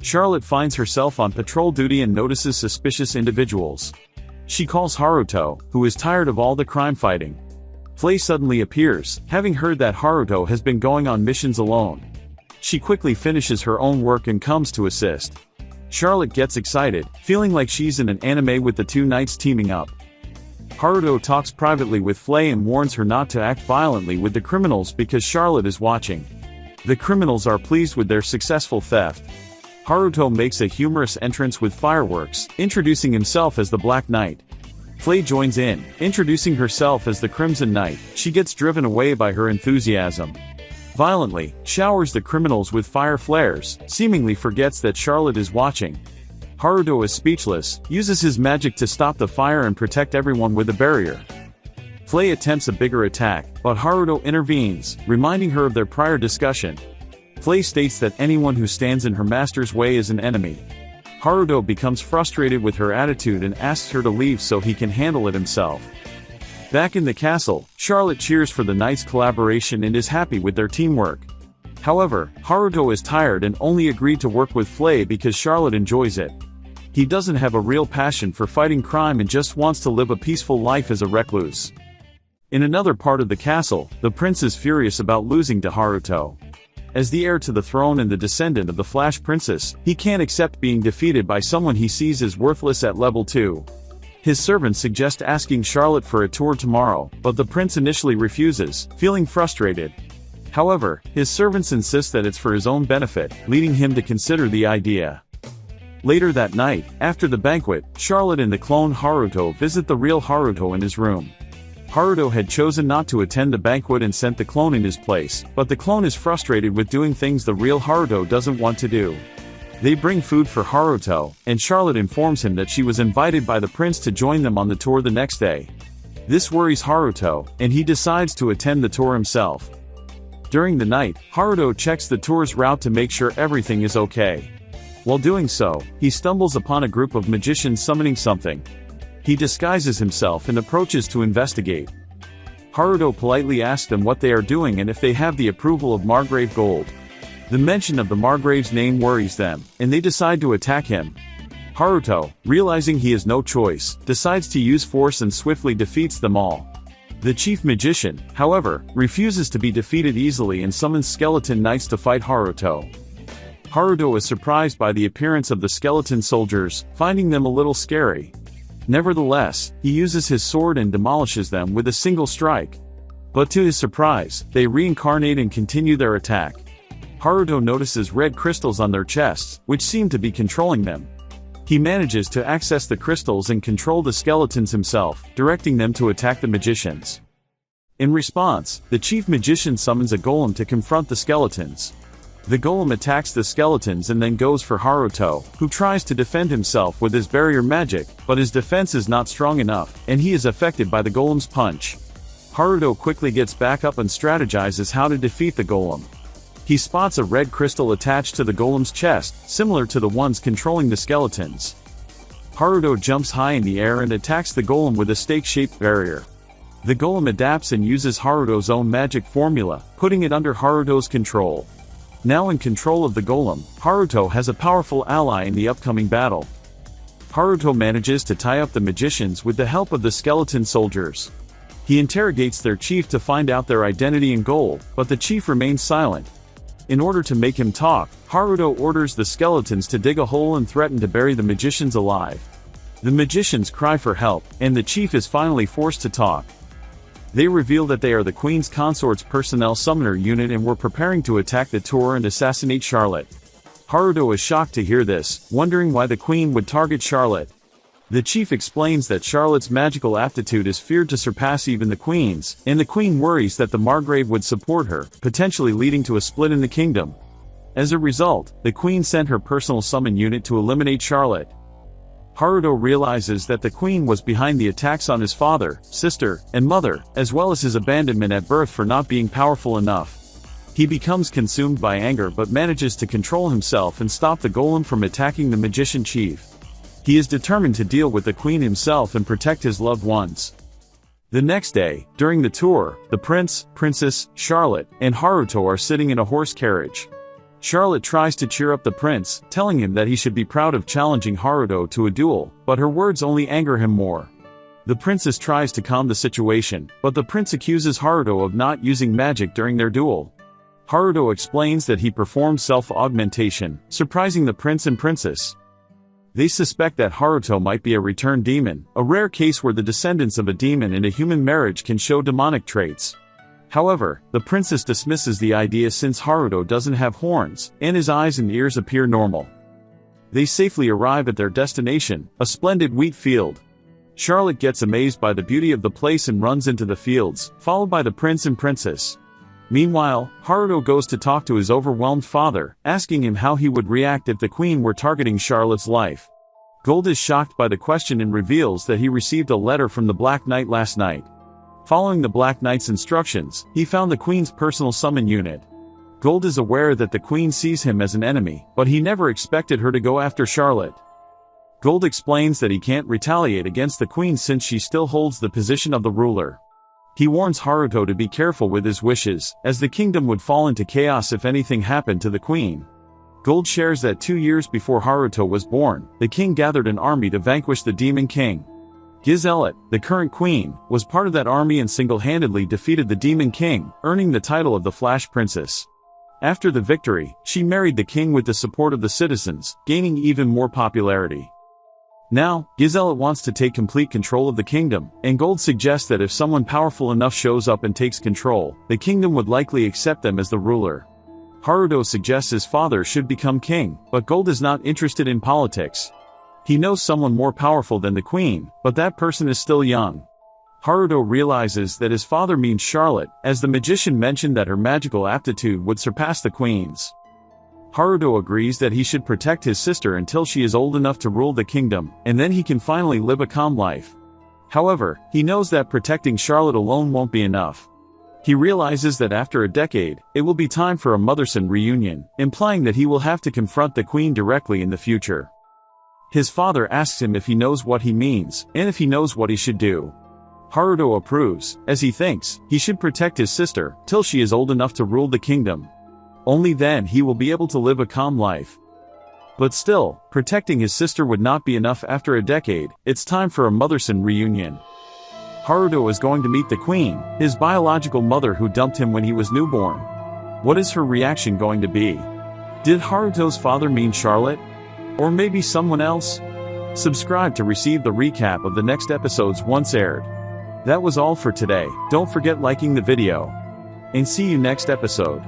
Charlotte finds herself on patrol duty and notices suspicious individuals. She calls Haruto, who is tired of all the crime fighting. Flay suddenly appears, having heard that Haruto has been going on missions alone. She quickly finishes her own work and comes to assist. Charlotte gets excited, feeling like she's in an anime with the two knights teaming up. Haruto talks privately with Flay and warns her not to act violently with the criminals because Charlotte is watching. The criminals are pleased with their successful theft. Haruto makes a humorous entrance with fireworks, introducing himself as the Black Knight. Flay joins in, introducing herself as the Crimson Knight. She gets driven away by her enthusiasm. Violently, showers the criminals with fire flares, seemingly forgets that Charlotte is watching. Haruto is speechless, uses his magic to stop the fire and protect everyone with a barrier. Flay attempts a bigger attack, but Haruto intervenes, reminding her of their prior discussion. Flay states that anyone who stands in her master's way is an enemy. Haruto becomes frustrated with her attitude and asks her to leave so he can handle it himself. Back in the castle, Charlotte cheers for the knights' collaboration and is happy with their teamwork. However, Haruto is tired and only agreed to work with Flay because Charlotte enjoys it. He doesn't have a real passion for fighting crime and just wants to live a peaceful life as a recluse. In another part of the castle, the prince is furious about losing to Haruto. As the heir to the throne and the descendant of the Flash Princess, he can't accept being defeated by someone he sees as worthless at level 2. His servants suggest asking Charlotte for a tour tomorrow, but the prince initially refuses, feeling frustrated. However, his servants insist that it's for his own benefit, leading him to consider the idea. Later that night, after the banquet, Charlotte and the clone Haruto visit the real Haruto in his room. Haruto had chosen not to attend the banquet and sent the clone in his place, but the clone is frustrated with doing things the real Haruto doesn't want to do. They bring food for Haruto, and Charlotte informs him that she was invited by the prince to join them on the tour the next day. This worries Haruto, and he decides to attend the tour himself. During the night, Haruto checks the tour's route to make sure everything is okay. While doing so, he stumbles upon a group of magicians summoning something. He disguises himself and approaches to investigate. Haruto politely asks them what they are doing and if they have the approval of Margrave Gold. The mention of the Margrave's name worries them, and they decide to attack him. Haruto, realizing he has no choice, decides to use force and swiftly defeats them all. The chief magician, however, refuses to be defeated easily and summons skeleton knights to fight Haruto. Haruto is surprised by the appearance of the skeleton soldiers, finding them a little scary. Nevertheless, he uses his sword and demolishes them with a single strike. But to his surprise, they reincarnate and continue their attack. Haruto notices red crystals on their chests, which seem to be controlling them. He manages to access the crystals and control the skeletons himself, directing them to attack the magicians. In response, the chief magician summons a golem to confront the skeletons. The golem attacks the skeletons and then goes for Haruto, who tries to defend himself with his barrier magic, but his defense is not strong enough, and he is affected by the golem's punch. Haruto quickly gets back up and strategizes how to defeat the golem. He spots a red crystal attached to the golem's chest, similar to the ones controlling the skeletons. Haruto jumps high in the air and attacks the golem with a stake-shaped barrier. The golem adapts and uses Haruto's own magic formula, putting it under Haruto's control. Now in control of the golem, Haruto has a powerful ally in the upcoming battle. Haruto manages to tie up the magicians with the help of the skeleton soldiers. He interrogates their chief to find out their identity and goal, but the chief remains silent. In order to make him talk, Haruto orders the skeletons to dig a hole and threaten to bury the magicians alive. The magicians cry for help, and the chief is finally forced to talk. They reveal that they are the Queen's Consort's personnel summoner unit and were preparing to attack the tour and assassinate Charlotte. Haruto is shocked to hear this, wondering why the Queen would target Charlotte. The chief explains that Charlotte's magical aptitude is feared to surpass even the Queen's, and the Queen worries that the Margrave would support her, potentially leading to a split in the kingdom. As a result, the Queen sent her personal summon unit to eliminate Charlotte. Haruto realizes that the Queen was behind the attacks on his father, sister, and mother, as well as his abandonment at birth for not being powerful enough. He becomes consumed by anger but manages to control himself and stop the golem from attacking the magician chief. He is determined to deal with the Queen himself and protect his loved ones. The next day, during the tour, the prince, princess, Charlotte, and Haruto are sitting in a horse carriage. Charlotte tries to cheer up the prince, telling him that he should be proud of challenging Haruto to a duel, but her words only anger him more. The princess tries to calm the situation, but the prince accuses Haruto of not using magic during their duel. Haruto explains that he performed self-augmentation, surprising the prince and princess. They suspect that Haruto might be a returned demon, a rare case where the descendants of a demon in a human marriage can show demonic traits. However, the princess dismisses the idea since Haruto doesn't have horns, and his eyes and ears appear normal. They safely arrive at their destination, a splendid wheat field. Charlotte gets amazed by the beauty of the place and runs into the fields, followed by the prince and princess. Meanwhile, Haruto goes to talk to his overwhelmed father, asking him how he would react if the queen were targeting Charlotte's life. Gold is shocked by the question and reveals that he received a letter from the Black Knight last night. Following the Black Knight's instructions, he found the queen's personal summon unit. Gold is aware that the queen sees him as an enemy, but he never expected her to go after Charlotte. Gold explains that he can't retaliate against the queen since she still holds the position of the ruler. He warns Haruto to be careful with his wishes, as the kingdom would fall into chaos if anything happened to the queen. Gold shares that 2 years before Haruto was born, the king gathered an army to vanquish the demon king. Giselet, the current queen, was part of that army and single-handedly defeated the demon king, earning the title of the Flash Princess. After the victory, she married the king with the support of the citizens, gaining even more popularity. Now, Giselet wants to take complete control of the kingdom, and Gold suggests that if someone powerful enough shows up and takes control, the kingdom would likely accept them as the ruler. Haruto suggests his father should become king, but Gold is not interested in politics. He knows someone more powerful than the queen, but that person is still young. Haruto realizes that his father means Charlotte, as the magician mentioned that her magical aptitude would surpass the queen's. Haruto agrees that he should protect his sister until she is old enough to rule the kingdom, and then he can finally live a calm life. However, he knows that protecting Charlotte alone won't be enough. He realizes that after a decade, it will be time for a mother-son reunion, implying that he will have to confront the queen directly in the future. His father asks him if he knows what he means, and if he knows what he should do. Haruto approves, as he thinks he should protect his sister till she is old enough to rule the kingdom. Only then he will be able to live a calm life. But still, protecting his sister would not be enough after a decade. It's time for a mother-son reunion. Haruto is going to meet the queen, his biological mother who dumped him when he was newborn. What is her reaction going to be? Did Haruto's father mean Charlotte? Or maybe someone else? Subscribe to receive the recap of the next episodes once aired. That was all for today. Don't forget liking the video. And see you next episode.